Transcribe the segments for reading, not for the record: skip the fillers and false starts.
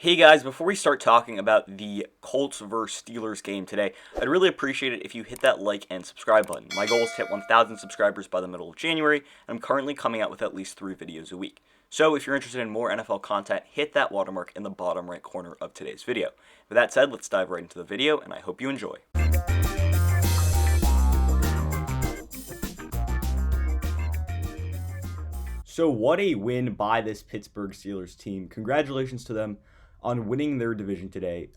Hey guys, before we start talking about the Colts vs. Steelers game today, I'd really appreciate it if you hit that like and subscribe button. My goal is to hit 1,000 subscribers by the middle of January, and I'm currently coming out with at least 3 videos a week. So if you're interested in more NFL content, hit that watermark in the bottom right corner of today's video. With that said, let's dive right into the video, and I hope you enjoy. So what a win by this Pittsburgh Steelers team. Congratulations to them on winning their division today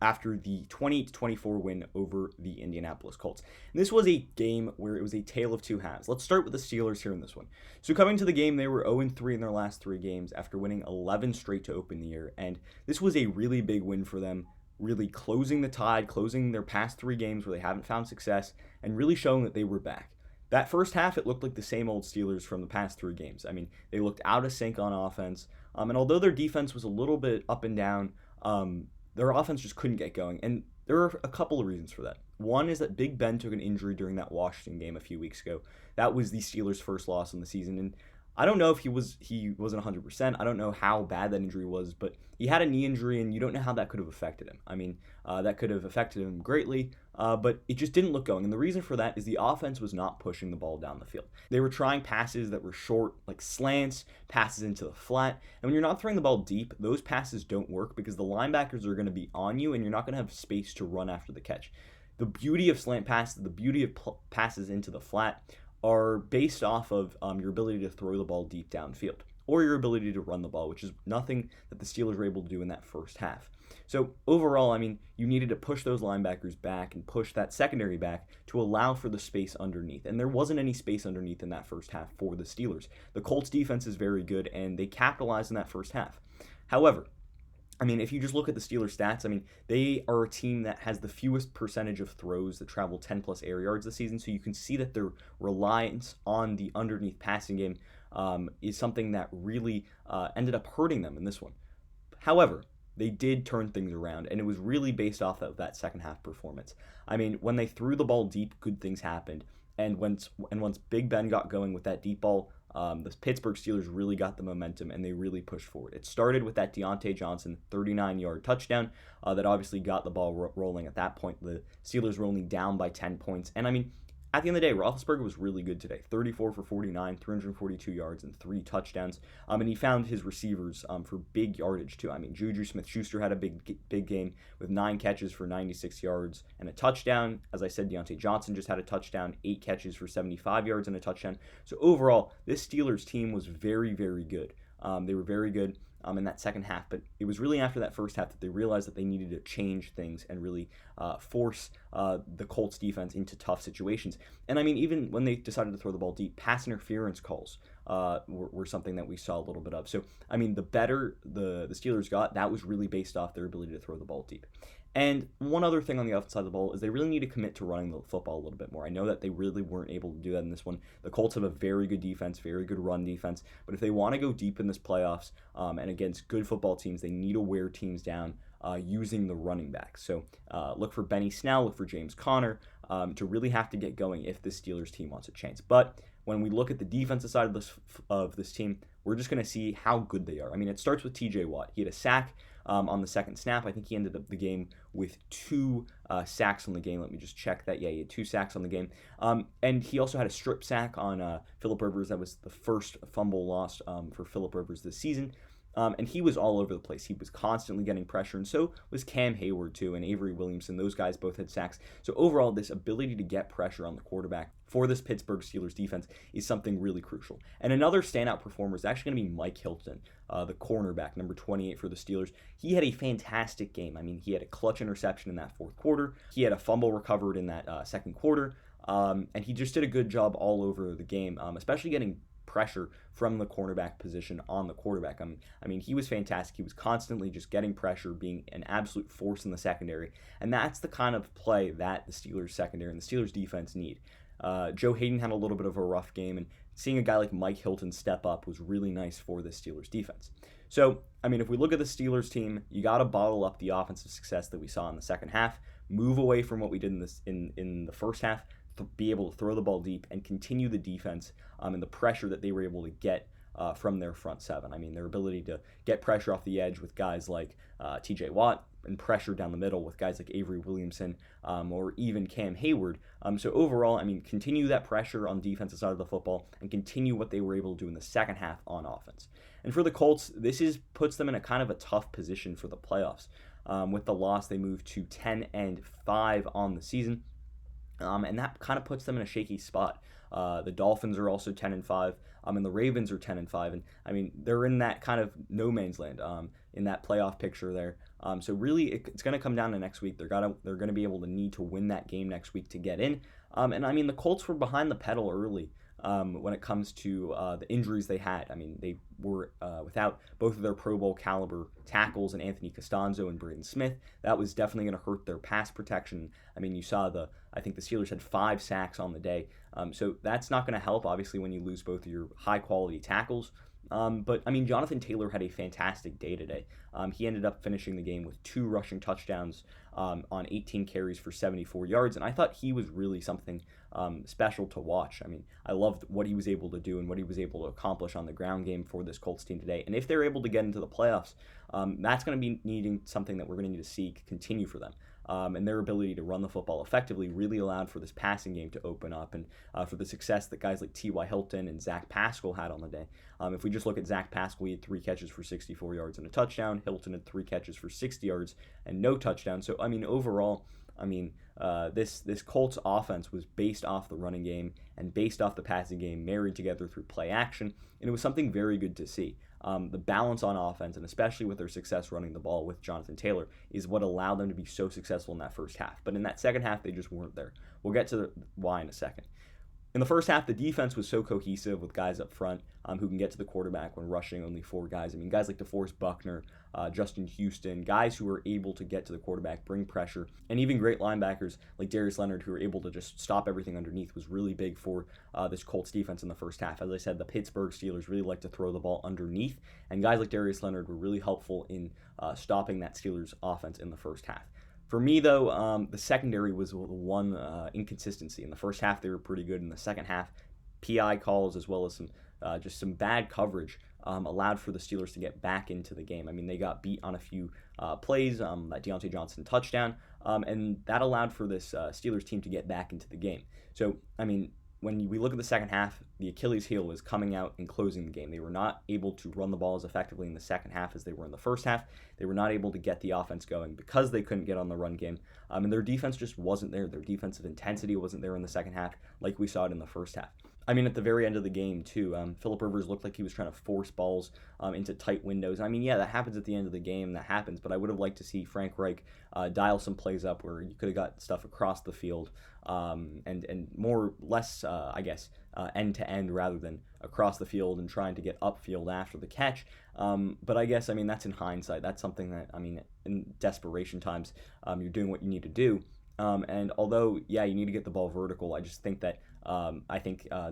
after the 20-24 win over the Indianapolis Colts. And this was a game where it was a tale of two halves. Let's start with the Steelers here in this one. So coming to the game, they were 0-3 in their last 3 games after winning 11 straight to open the year. And this was a really big win for them, really closing the tide, closing their past 3 games where they haven't found success, and really showing that they were back. That first half, it looked like the same old Steelers from the past 3 games. I mean, they looked out of sync on offense. And although their defense was a little bit up and down, their offense just couldn't get going. And there are a couple of reasons for that. One is that Big Ben took an injury during that Washington game a few weeks ago. That was the Steelers' first loss in the season. And I don't know if he wasn't 100%. I don't know how bad that injury was, but he had a knee injury, and you don't know how that could have affected him. I mean, that could have affected him greatly, but it just didn't look going. And the reason for that is the offense was not pushing the ball down the field. They were trying passes that were short, like slants, passes into the flat. And when you're not throwing the ball deep, those passes don't work because the linebackers are going to be on you, and you're not going to have space to run after the catch. The beauty of slant passes, the beauty of passes into the flat are based off of your ability to throw the ball deep downfield or your ability to run the ball, which is nothing that the Steelers were able to do in that first half. So overall, I mean, you needed to push those linebackers back and push that secondary back to allow for the space underneath. And there wasn't any space underneath in that first half for the Steelers. The Colts defense is very good, and they capitalized in that first half. However, I mean, if you just look at the Steelers stats, I mean, they are a team that has the fewest percentage of throws that travel 10-plus air yards this season, so you can see that their reliance on the underneath passing game is something that really ended up hurting them in this one. However, they did turn things around, and it was really based off of that second half performance. I mean, when they threw the ball deep, good things happened, and once Big Ben got going with that deep ball, the Pittsburgh Steelers really got the momentum, and they really pushed forward. It started with that Diontae Johnson 39-yard touchdown that obviously got the ball rolling at that point. The Steelers were only down by 10 points. And, I mean, at the end of the day, Roethlisberger was really good today. 34 for 49, 342 yards, and 3 touchdowns. And he found his receivers for big yardage, too. I mean, Juju Smith-Schuster had a big game with 9 catches for 96 yards and a touchdown. As I said, Diontae Johnson just had a touchdown, 8 catches for 75 yards and a touchdown. So overall, this Steelers team was very, very good. They were very good in that second half, but it was really after that first half that they realized that they needed to change things and really force the Colts defense into tough situations. And I mean, even when they decided to throw the ball deep, pass interference calls were something that we saw a little bit of. So, I mean, the better the Steelers got, that was really based off their ability to throw the ball deep. And one other thing on the offensive side of the ball is they really need to commit to running the football a little bit more. I know that they really weren't able to do that in this one. The Colts have a very good defense, very good run defense. But if they want to go deep in this playoffs and against good football teams, they need to wear teams down using the running back. So look for Benny Snell, look for James Conner to really have to get going if this Steelers team wants a chance. But when we look at the defensive side of this team, we're just going to see how good they are. I mean, it starts with TJ Watt. He had a sack on the second snap. I think he ended up the game with 2 sacks on the game. Let me just check that. Yeah, he had 2 sacks on the game. And he also had a strip sack on Phillip Rivers. That was the first fumble lost for Phillip Rivers this season. And he was all over the place. He was constantly getting pressure, and so was Cam Hayward, too, and Avery Williamson. Those guys both had sacks. So overall, this ability to get pressure on the quarterback for this Pittsburgh Steelers defense is something really crucial. And another standout performer is actually going to be Mike Hilton, the cornerback, number 28 for the Steelers. He had a fantastic game. I mean, he had a clutch interception in that fourth quarter. He had a fumble recovered in that second quarter. And he just did a good job all over the game, especially getting pressure from the cornerback position on the quarterback. I mean, he was fantastic. He was constantly just getting pressure, being an absolute force in the secondary. And that's the kind of play that the Steelers secondary and the Steelers defense need. Joe Hayden had a little bit of a rough game, and seeing a guy like Mike Hilton step up was really nice for the Steelers defense. So, I mean, if we look at the Steelers team, you got to bottle up the offensive success that we saw in the second half, move away from what we did in the first half, be able to throw the ball deep and continue the defense and the pressure that they were able to get from their front seven. I mean, their ability to get pressure off the edge with guys like TJ Watt and pressure down the middle with guys like Avery Williamson or even Cam Hayward. So overall, I mean, continue that pressure on the defensive side of the football and continue what they were able to do in the second half on offense. And for the Colts, this puts them in a kind of a tough position for the playoffs. With the loss, they moved to 10-5 on the season, and that kind of puts them in a shaky spot. The Dolphins are also 10-5, and the Ravens are 10-5, and I mean they're in that kind of no man's land in that playoff picture there. So really, it's going to come down to next week. They're going to be able to need to win that game next week to get in. And I mean the Colts were behind the pedal early. When it comes to the injuries they had. I mean, they were without both of their Pro Bowl caliber tackles and Anthony Costanzo and Braden Smith. That was definitely going to hurt their pass protection. I mean, you saw I think the Steelers had 5 sacks on the day. So that's not going to help, obviously, when you lose both of your high-quality tackles. But, I mean, Jonathan Taylor had a fantastic day today. He ended up finishing the game with 2 rushing touchdowns on 18 carries for 74 yards, and I thought he was really something special to watch. I mean, I loved what he was able to do and what he was able to accomplish on the ground game for this Colts team today. And if they're able to get into the playoffs, that's going to be needing something that we're going to need to see continue for them. And their ability to run the football effectively really allowed for this passing game to open up and for the success that guys like T.Y. Hilton and Zach Pascal had on the day. If we just look at Zach Pascal, he had 3 catches for 64 yards and a touchdown. Hilton had 3 catches for 60 yards and no touchdown. So, I mean, overall, this Colts offense was based off the running game and based off the passing game, married together through play action, and it was something very good to see. The balance on offense, and especially with their success running the ball with Jonathan Taylor, is what allowed them to be so successful in that first half. But in that second half, they just weren't there. We'll get to why in a second. In the first half, the defense was so cohesive with guys up front who can get to the quarterback when rushing only 4 guys. I mean, guys like DeForest Buckner, Justin Houston, guys who are able to get to the quarterback, bring pressure, and even great linebackers like Darius Leonard who are able to just stop everything underneath was really big for this Colts defense in the first half. As I said, the Pittsburgh Steelers really like to throw the ball underneath, and guys like Darius Leonard were really helpful in stopping that Steelers offense in the first half. For me, though, the secondary was the one inconsistency. In the first half, they were pretty good. In the second half, PI calls as well as some bad coverage allowed for the Steelers to get back into the game. I mean, they got beat on a few plays, that Diontae Johnson touchdown, and that allowed for this Steelers team to get back into the game. So, I mean, when we look at the second half, the Achilles heel was coming out and closing the game. They were not able to run the ball as effectively in the second half as they were in the first half. They were not able to get the offense going because they couldn't get on the run game. And their defense just wasn't there. Their defensive intensity wasn't there in the second half like we saw it in the first half. I mean, at the very end of the game, too, Phillip Rivers looked like he was trying to force balls into tight windows. I mean, yeah, that happens at the end of the game. That happens. But I would have liked to see Frank Reich dial some plays up where you could have got stuff across the field and less, end-to-end rather than across the field and trying to get upfield after the catch. But I guess, I mean, that's in hindsight. That's something that, I mean, in desperation times, you're doing what you need to do. And although, yeah, you need to get the ball vertical, I just think that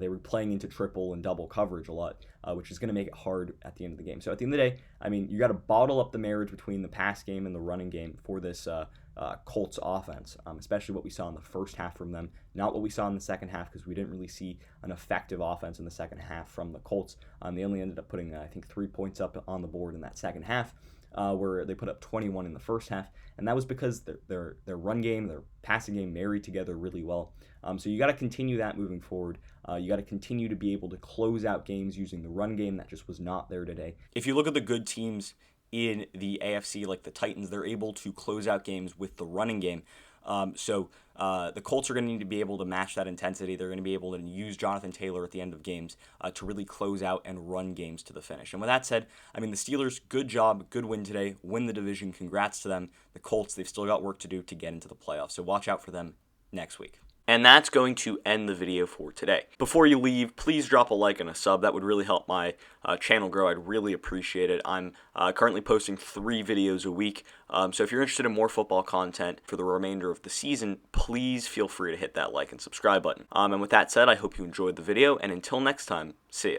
they were playing into triple and double coverage a lot, which is going to make it hard at the end of the game. So at the end of the day, I mean, you got to bottle up the marriage between the pass game and the running game for this Colts offense, especially what we saw in the first half from them, not what we saw in the second half because we didn't really see an effective offense in the second half from the Colts. They only ended up putting, I think, 3 points up on the board in that second half. Where they put up 21 in the first half, and that was because their run game, their passing game married together really well. So you got to continue that moving forward. You got to continue to be able to close out games using the run game that just was not there today. If you look at the good teams in the AFC, like the Titans, they're able to close out games with the running game. So the Colts are going to need to be able to match that intensity. They're going to be able to use Jonathan Taylor at the end of games to really close out and run games to the finish. And with that said, I mean, the Steelers, good job, good win today, win the division, congrats to them. The Colts, they've still got work to do to get into the playoffs, so watch out for them next week. And that's going to end the video for today. Before you leave, please drop a like and a sub. That would really help my channel grow. I'd really appreciate it. I'm currently posting 3 videos a week. So if you're interested in more football content for the remainder of the season, please feel free to hit that like and subscribe button. And with that said, I hope you enjoyed the video. And until next time, see ya.